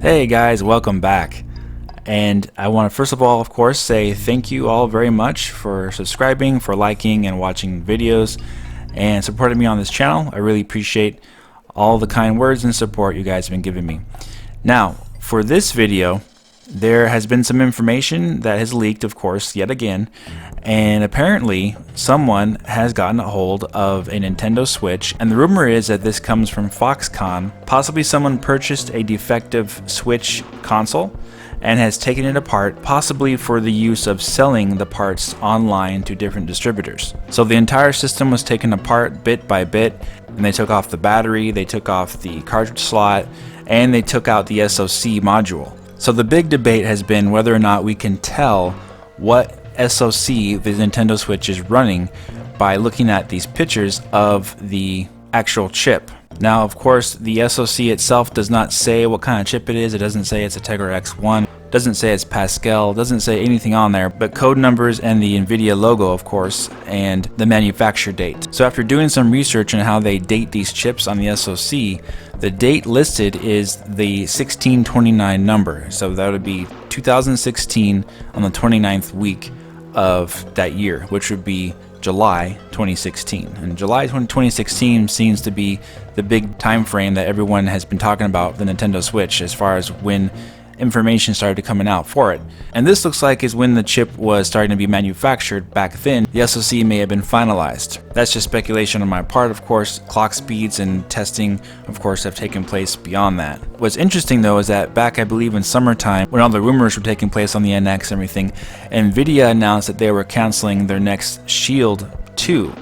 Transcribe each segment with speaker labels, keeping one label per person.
Speaker 1: Hey guys, welcome back. And I want to first of all, of course, say thank you all very much for subscribing, for liking and watching videos, and supporting me on this channel. I really appreciate all the kind words and support you guys have been giving me. Now, for this video, there has been some information that has leaked, of course, yet again, and apparently someone has gotten a hold of a Nintendo Switch, and the rumor is that this comes from Foxconn. Possibly someone purchased a defective Switch console and has taken it apart, possibly for the use of selling the parts online to different distributors. So the entire system was taken apart bit by bit, and they took off the battery, they took off the cartridge slot, and they took out the SOC module. So the big debate has been whether or not we can tell what SOC the Nintendo Switch is running by looking at these pictures of the actual chip. Now, of course, the SOC itself does not say what kind of chip it is. It doesn't say it's a Tegra X1, doesn't say it's Pascal, doesn't say anything on there, but code numbers and the NVIDIA logo, of course, and the manufacture date. So after doing some research on how they date these chips on the SOC, the date listed is the 1629 number. So that would be 2016 on the 29th week of that year, which would be July 2016. And July 2016 seems to be the big time frame that everyone has been talking about the Nintendo Switch as far as when information started coming out for it. And this looks like is when the chip was starting to be manufactured. Back then, the SoC may have been finalized. That's just speculation on my part, of course. Clock speeds and testing, of course, have taken place beyond that. What's interesting though is that back, I believe, in summertime, when all the rumors were taking place on the NX and everything, NVIDIA announced that they were canceling their next Shield 2.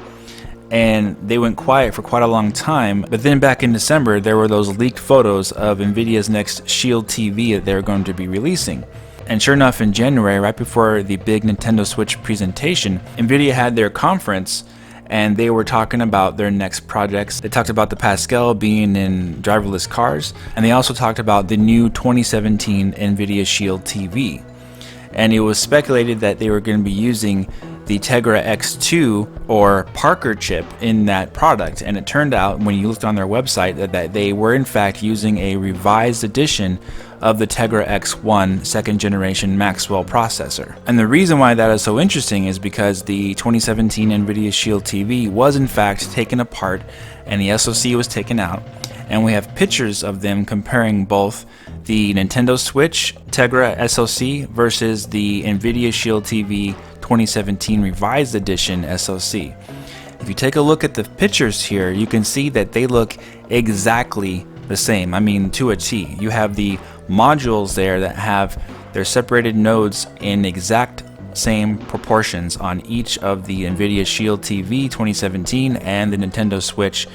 Speaker 1: And they went quiet for quite a long time, but then back in December there were those leaked photos of NVIDIA's next Shield TV that they're going to be releasing. And sure enough, in January, right before the big Nintendo Switch presentation, NVIDIA had their conference and they were talking about their next projects. They talked about the Pascal being in driverless cars, and they also talked about the new 2017 NVIDIA Shield TV. And it was speculated that they were going to be using the Tegra X2 or Parker chip in that product, and it turned out when you looked on their website that they were in fact using a revised edition of the Tegra X1 second generation Maxwell processor. And the reason why that is so interesting is because the 2017 NVIDIA Shield TV was in fact taken apart and the SoC was taken out, and we have pictures of them comparing both the Nintendo Switch Tegra SoC versus the NVIDIA Shield TV 2017 Revised Edition SoC. If you take a look at the pictures here, you can see that they look exactly the same. I mean, to a T. You have the modules there that have their separated nodes in exact same proportions on each of the NVIDIA Shield TV 2017 and the Nintendo Switch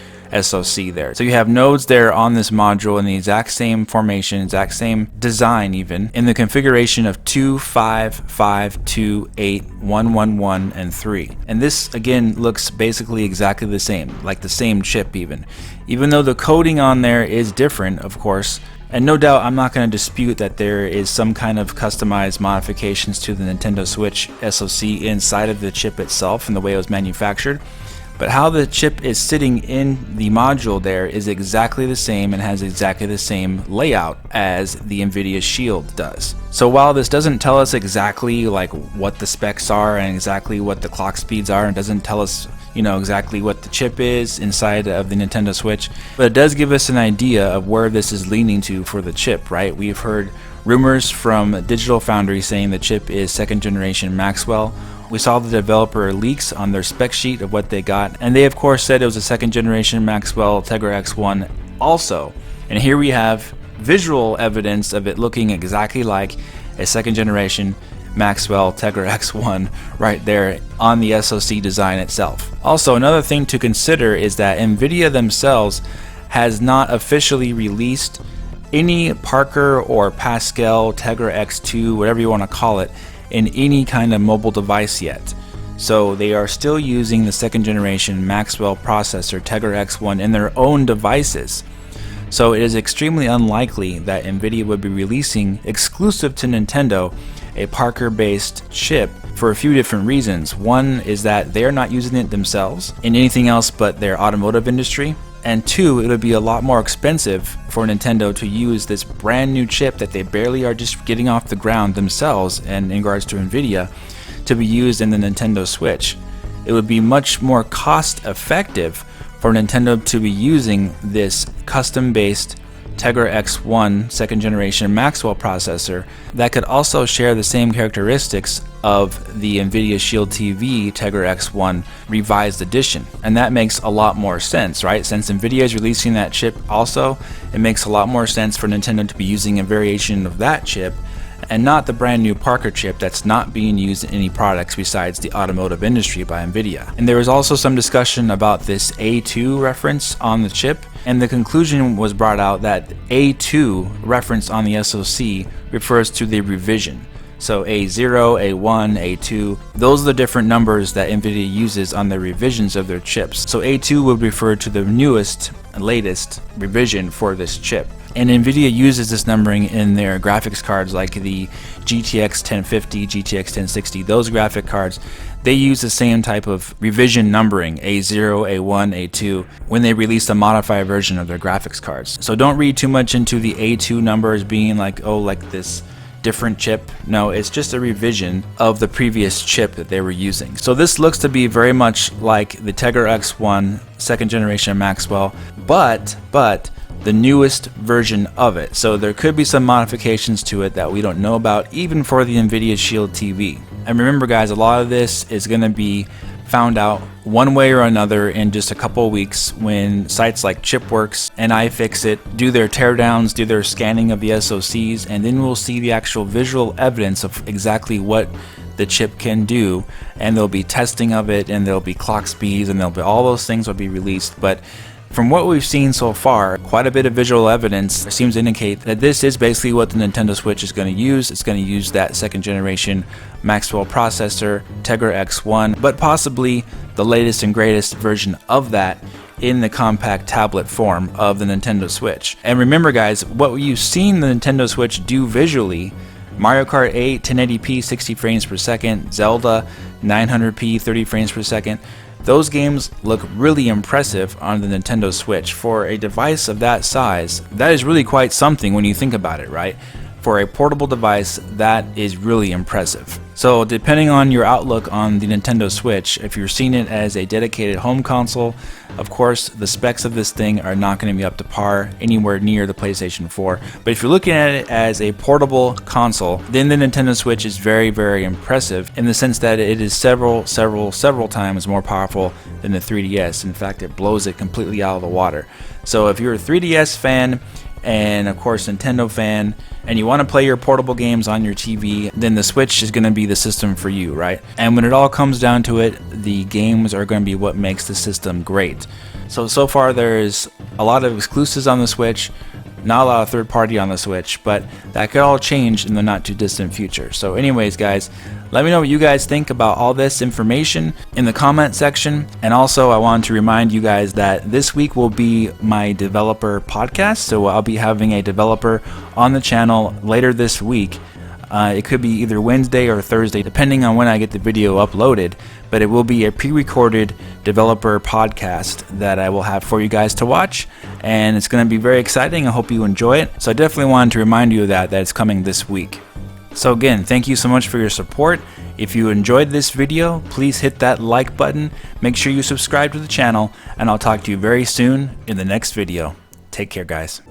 Speaker 1: SoC there. So you have nodes there on this module in the exact same formation, exact same design even, in the configuration of 2, 5, 5, 2, 8, 1, 1, 1, and 3. And this again looks basically exactly the same, like the same chip even. Even though the coding on there is different, of course, and no doubt I'm not going to dispute that there is some kind of customized modifications to the Nintendo Switch SoC inside of the chip itself and the way it was manufactured. But how the chip is sitting in the module there is exactly the same and has exactly the same layout as the NVIDIA Shield does. So while this doesn't tell us exactly like what the specs are and exactly what the clock speeds are, and doesn't tell us exactly what the chip is inside of the Nintendo Switch, but it does give us an idea of where this is leaning to for the chip, right? We've heard rumors from Digital Foundry saying the chip is second generation Maxwell. We saw the developer leaks on their spec sheet of what they got, and they of course said it was a second generation Maxwell Tegra X1 also. And here we have visual evidence of it looking exactly like a second generation Maxwell Tegra X1 right there on the SoC design itself. Also, another thing to consider is that NVIDIA themselves has not officially released any Parker or Pascal Tegra X2, whatever you want to call it, in any kind of mobile device yet. So they are still using the second generation Maxwell processor Tegra X1 in their own devices. So it is extremely unlikely that NVIDIA would be releasing exclusive to Nintendo a Parker based chip for a few different reasons. One is that they are not using it themselves in anything else but their automotive industry. And two, it would be a lot more expensive for Nintendo to use this brand new chip that they barely are just getting off the ground themselves, and in regards to Nvidia, to be used in the Nintendo Switch. It would be much more cost effective for Nintendo to be using this custom-based Tegra X1 second generation Maxwell processor that could also share the same characteristics of the Nvidia Shield TV Tegra X1 revised edition. And that makes a lot more sense, right? Since Nvidia is releasing that chip also, it makes a lot more sense for Nintendo to be using a variation of that chip and not the brand new Parker chip that's not being used in any products besides the automotive industry by Nvidia. And there was also some discussion about this A2 reference on the chip, and the conclusion was brought out that A2 reference on the SOC refers to the revision. So A0, A1, A2, those are the different numbers that Nvidia uses on the revisions of their chips. So A2 would refer to the newest, latest revision for this chip. And Nvidia uses this numbering in their graphics cards like the GTX 1050, GTX 1060, those graphic cards. They use the same type of revision numbering, A0, A1, A2, when they release a modified version of their graphics cards. So don't read too much into the A2 numbers being like, oh, like this different chip. No, it's just a revision of the previous chip that they were using. So this looks to be very much like the Tegra X1 second generation Maxwell, but the newest version of it. So there could be some modifications to it that we don't know about, even for the Nvidia Shield TV. And remember guys, a lot of this is going to be found out one way or another in just a couple of weeks when sites like Chipworks and iFixit do their teardowns, do their scanning of the SOCs, and then we'll see the actual visual evidence of exactly what the chip can do, and there'll be testing of it, and there'll be clock speeds, and there'll be all those things will be released. But from what we've seen so far, quite a bit of visual evidence seems to indicate that this is basically what the Nintendo Switch is going to use. It's going to use that second generation Maxwell processor, Tegra X1, but possibly the latest and greatest version of that in the compact tablet form of the Nintendo Switch. And remember guys, what you've seen the Nintendo Switch do visually, Mario Kart 8 1080p 60 frames per second, Zelda 900p 30 frames per second, those games look really impressive on the Nintendo Switch. For a device of that size, that is really quite something when you think about it, right? For a portable device, that is really impressive. So depending on your outlook on the Nintendo Switch, if you're seeing it as a dedicated home console, of course the specs of this thing are not going to be up to par anywhere near the PlayStation 4. But if you're looking at it as a portable console, then the Nintendo Switch is very, very impressive in the sense that it is several times more powerful than the 3DS. In fact, it blows it completely out of the water. So if you're a 3DS fan, and of course Nintendo fan, and you want to play your portable games on your TV, then the Switch is going to be the system for you, right? And when it all comes down to it, the games are going to be what makes the system great. So far there's a lot of exclusives on the Switch, not a lot of third party on the Switch, but that could all change in the not too distant future. So anyways guys, let me know what you guys think about all this information in the comment section. And also I want to remind you guys that this week will be my developer podcast. So I'll be having a developer on the channel later this week. It could be either Wednesday or Thursday, depending on when I get the video uploaded, but it will be a pre-recorded developer podcast that I will have for you guys to watch, and it's going to be very exciting. I hope you enjoy it. So I definitely wanted to remind you of that it's coming this week. So again, thank you so much for your support. If you enjoyed this video, please hit that like button, make sure you subscribe to the channel, and I'll talk to you very soon in the next video. Take care, guys.